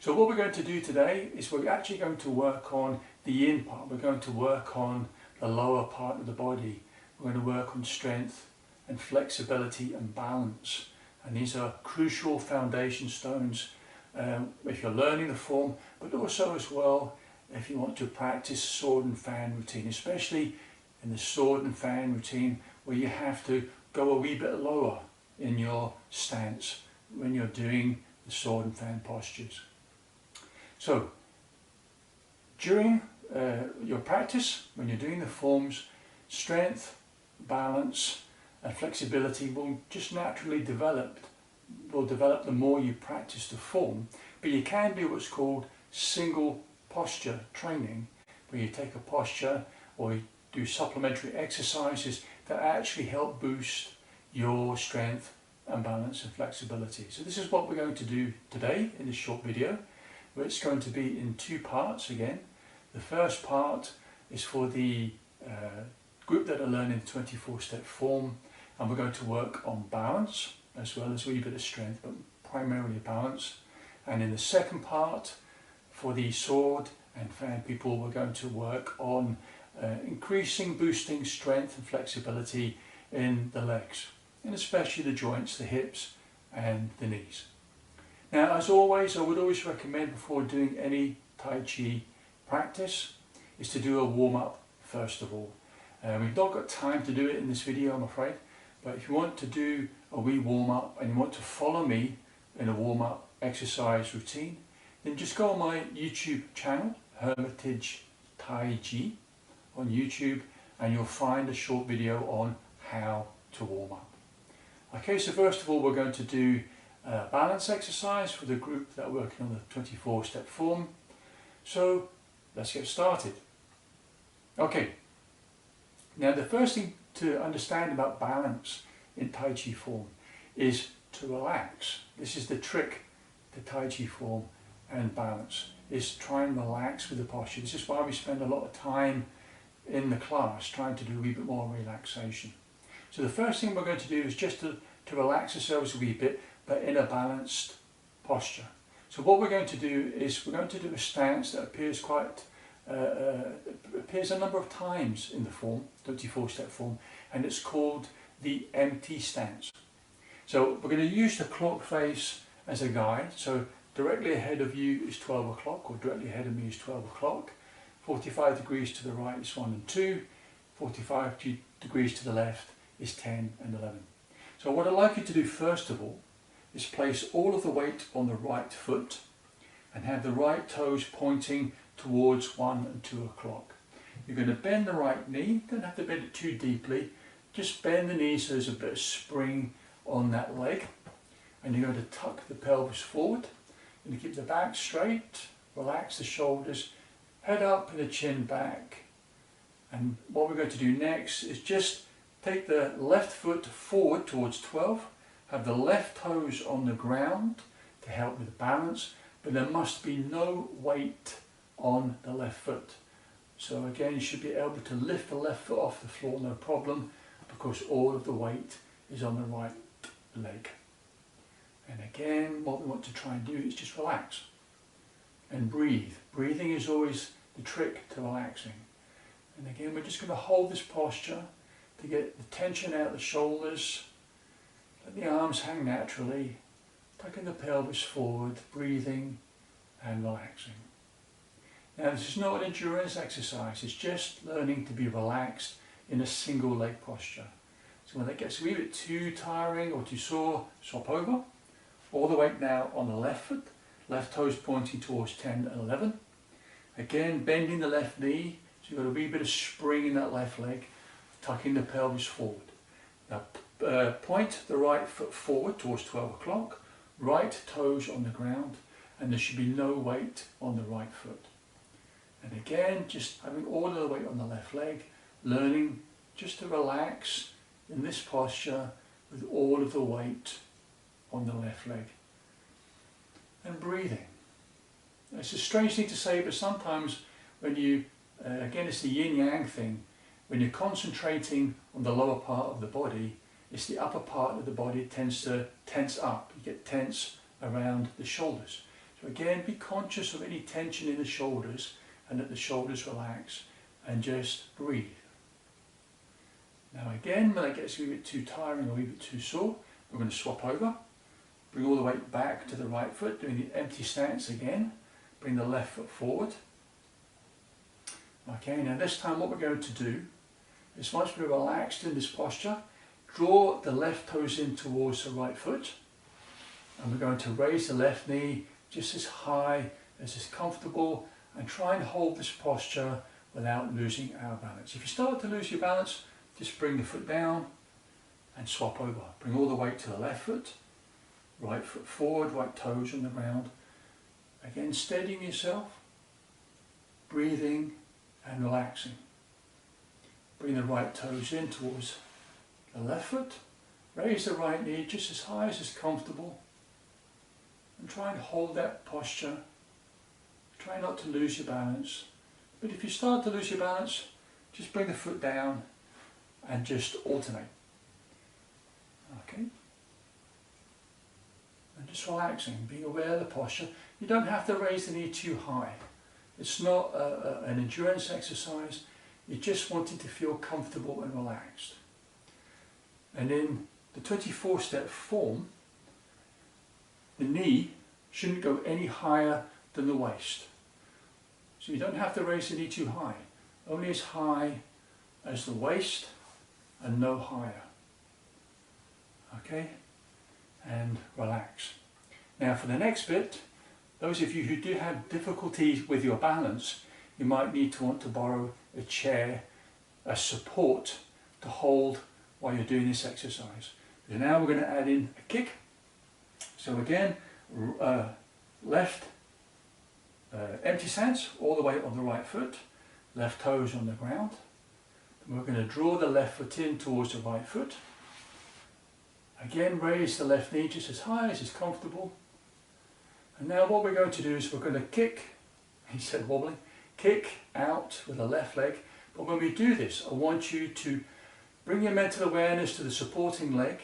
So what we're going to do today is we're actually going to work on the yin part. We're going to work on the lower part of the body. We're going to work on strength and flexibility and balance. And these are crucial foundation stones if you're learning the form, but also as well if you want to practice sword and fan routine, especially in the sword and fan routine where you have to go a wee bit lower in your stance when you're doing the sword and fan postures. So during your practice, when you're doing the forms, strength, balance and flexibility will just naturally develop the more you practice the form. But you can do what's called single posture training, where you take a posture or you do supplementary exercises that actually help boost your strength and balance and flexibility. So this is what we're going to do today in this short video. It's going to be in two parts again. The first part is for the group that are learning the 24-step form, and we're going to work on balance as well as a wee bit of strength, but primarily balance. And in the second part, for the sword and fan people, we're going to work on boosting strength and flexibility in the legs, and especially the joints, the hips and the knees. Now, as always, I would always recommend before doing any Tai Chi practice is to do a warm-up first of all. We've not got time to do it in this video, I'm afraid, but if you want to do a wee warm-up and you want to follow me in a warm-up exercise routine, then just go on my YouTube channel, Hermitage Tai Chi on YouTube, and you'll find a short video on how to warm up. Okay, so first of all we're going to do a balance exercise for the group that are working on the 24-step form. So let's get started. Okay, now the first thing to understand about balance in Tai Chi form is to relax. This is the trick to Tai Chi form and balance, is try and relax with the posture. This is why we spend a lot of time in the class trying to do a wee bit more relaxation. So the first thing we're going to do is just to relax ourselves a wee bit, but in a balanced posture. So what we're going to do is we're going to do a stance that appears appears a number of times in the form, 24-step form, and it's called the empty stance. So we're going to use the clock face as a guide. So directly ahead of you is 12 o'clock, or directly ahead of me is 12 o'clock. 45 degrees to the right is 1 and 2. 45 degrees to the left is 10 and 11. So what I'd like you to do first of all is place all of the weight on the right foot and have the right toes pointing towards 1 and 2 o'clock. You're going to bend the right knee, don't have to bend it too deeply, just bend the knee so there's a bit of spring on that leg, and you're going to tuck the pelvis forward and keep the back straight, relax the shoulders, head up and the chin back. And what we're going to do next is just take the left foot forward towards 12, have the left toes on the ground to help with the balance, but there must be no weight on the left foot. So again, you should be able to lift the left foot off the floor, no problem, because all of the weight is on the right leg. And again, what we want to try and do is just relax and breathe. Breathing is always the trick to relaxing. And again, we're just going to hold this posture to get the tension out of the shoulders, let the arms hang naturally, tucking the pelvis forward, breathing and relaxing. Now, this is not an endurance exercise, it's just learning to be relaxed in a single leg posture. So when that gets a wee bit too tiring or too sore, swap over. All the weight now on the left foot, left toes pointing towards 10 and 11. Again, bending the left knee, so you've got a wee bit of spring in that left leg, tucking the pelvis forward. Now point the right foot forward towards 12 o'clock, right toes on the ground, and there should be no weight on the right foot. And again, just having all of the weight on the left leg, learning just to relax in this posture with all of the weight on the left leg. And breathing. It's a strange thing to say, but sometimes when you, again it's the yin-yang thing, when you're concentrating on the lower part of the body, it's the upper part of the body tends to tense up. You get tense around the shoulders. So again, be conscious of any tension in the shoulders and let the shoulders relax and just breathe. Now again, when it gets a bit too tiring or a bit too sore, we're going to swap over. Bring all the weight back to the right foot, doing the empty stance again. Bring the left foot forward. Okay, now this time what we're going to do is once we're relaxed in this posture, draw the left toes in towards the right foot. And we're going to raise the left knee just as high as is comfortable and try and hold this posture without losing our balance. If you start to lose your balance, just bring the foot down and swap over. Bring all the weight to the left foot, right foot forward, right toes on the ground. Again, steadying yourself, breathing and relaxing. Bring the right toes in towards the left foot. Raise the right knee just as high as is comfortable. And try and hold that posture. Try not to lose your balance. But if you start to lose your balance, just bring the foot down and just alternate. Okay? And just relaxing, being aware of the posture. You don't have to raise the knee too high. It's not an endurance exercise. You're just wanting to feel comfortable and relaxed. And in the 24-step form, the knee shouldn't go any higher than the waist. So you don't have to raise the knee too high. Only as high as the waist and no higher. Okay? And relax. Now for the next bit, those of you who do have difficulties with your balance, you might need to want to borrow a chair, a support to hold while you're doing this exercise. So now we're going to add in a kick. So again, left empty stance all the way on the right foot, left toes on the ground. And we're going to draw the left foot in towards the right foot. Again, raise the left knee just as high as is comfortable. And now what we're going to do is we're going to kick, he said wobbling, kick out with the left leg. But when we do this, I want you to bring your mental awareness to the supporting leg,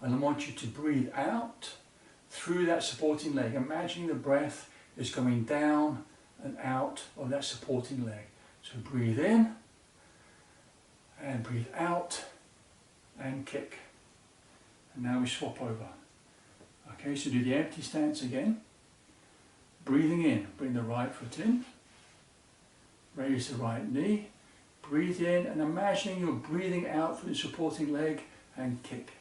and I want you to breathe out through that supporting leg. Imagining the breath is going down and out of that supporting leg. So breathe in and breathe out and kick. And now we swap over. Okay, so do the empty stance again. Breathing in, bring the right foot in. Raise the right knee. Breathe in and imagining you're breathing out through the supporting leg and kick.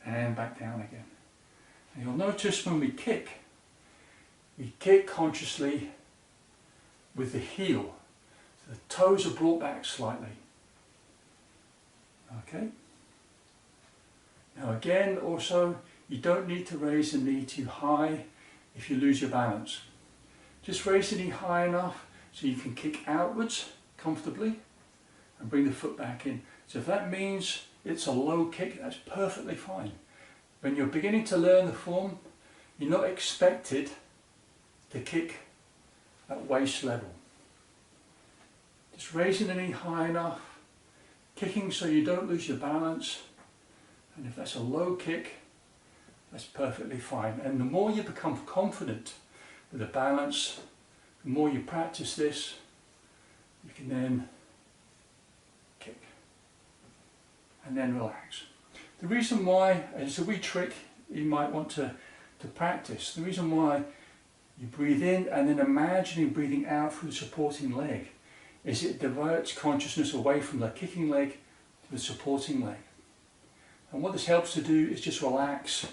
And back down again. And you'll notice when we kick consciously with the heel. So the toes are brought back slightly. Okay. Now again, also, you don't need to raise the knee too high if you lose your balance. Just raise the knee high enough so you can kick outwards comfortably and bring the foot back in. So if that means it's a low kick, that's perfectly fine. When you're beginning to learn the form, you're not expected to kick at waist level. Just raising the knee high enough, kicking so you don't lose your balance. And if that's a low kick, that's perfectly fine. And the more you become confident with the balance, the more you practice this, you can then kick and then relax. The reason why, it's a wee trick you might want to practice, the reason why you breathe in and then imagining breathing out through the supporting leg is it diverts consciousness away from the kicking leg to the supporting leg. And what this helps to do is just relax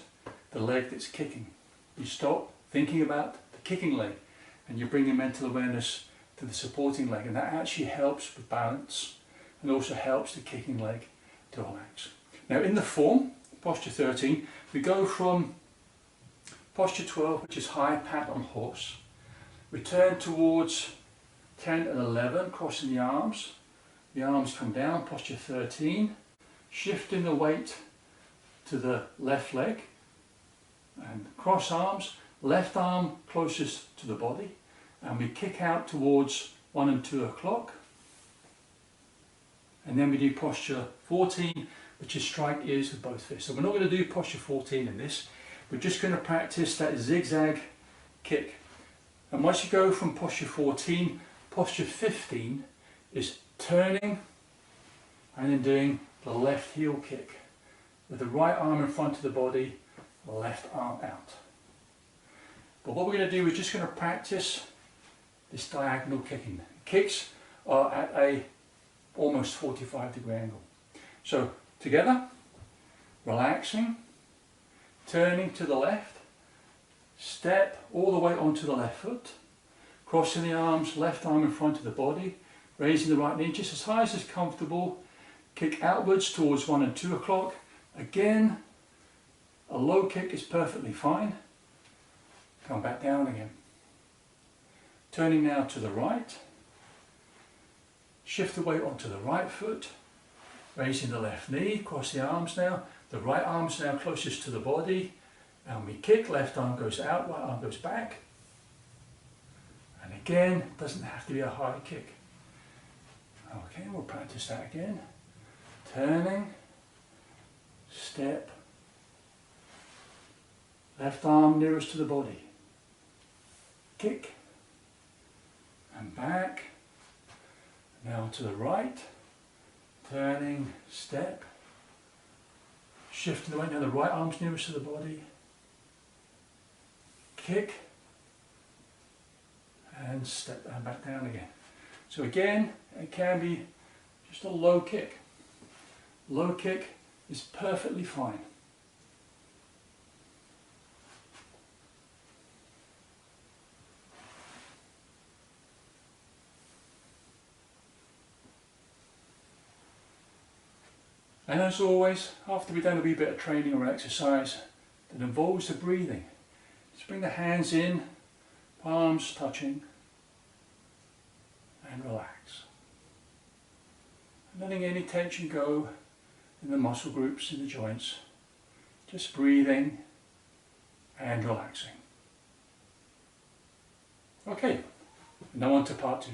the leg that's kicking. You stop thinking about the kicking leg and you bring your mental awareness to the supporting leg, and that actually helps with balance and also helps the kicking leg to relax. Now in the form, posture 13, we go from posture 12, which is high pat on horse. We turn towards 10 and 11, crossing the arms. The arms come down, posture 13, shifting the weight to the left leg and cross arms, left arm closest to the body, and we kick out towards 1 and 2 o'clock. And then we do posture 14, which is strike ears with both fists. So we're not going to do posture 14 in this, we're just going to practice that zigzag kick. And once you go from posture 14, posture 15 is turning and then doing the left heel kick with the right arm in front of the body, the left arm out. But what we're going to do is just going to practice this diagonal kicking. Kicks are at a almost 45-degree angle. So together, relaxing, turning to the left, step all the way onto the left foot, crossing the arms, left arm in front of the body, raising the right knee just as high as is comfortable, kick outwards towards 1 and 2 o'clock. Again, a low kick is perfectly fine. Come back down again. Turning now to the right, shift the weight onto the right foot, raising the left knee, cross the arms now, the right arm's now closest to the body, and we kick, left arm goes out, right arm goes back, and again, doesn't have to be a high kick. Okay, we'll practice that again. Turning, step, left arm nearest to the body, kick, and back, now to the right, turning, step, shifting the weight, now the right arm's nearest to the body, kick, and step and back down again. So again, it can be just a low kick. Low kick is perfectly fine. And as always, after we've done a wee bit of training or exercise that involves the breathing, just bring the hands in, palms touching, and relax. Letting any tension go in the muscle groups, in the joints, just breathing and relaxing. Okay, now on to part 2.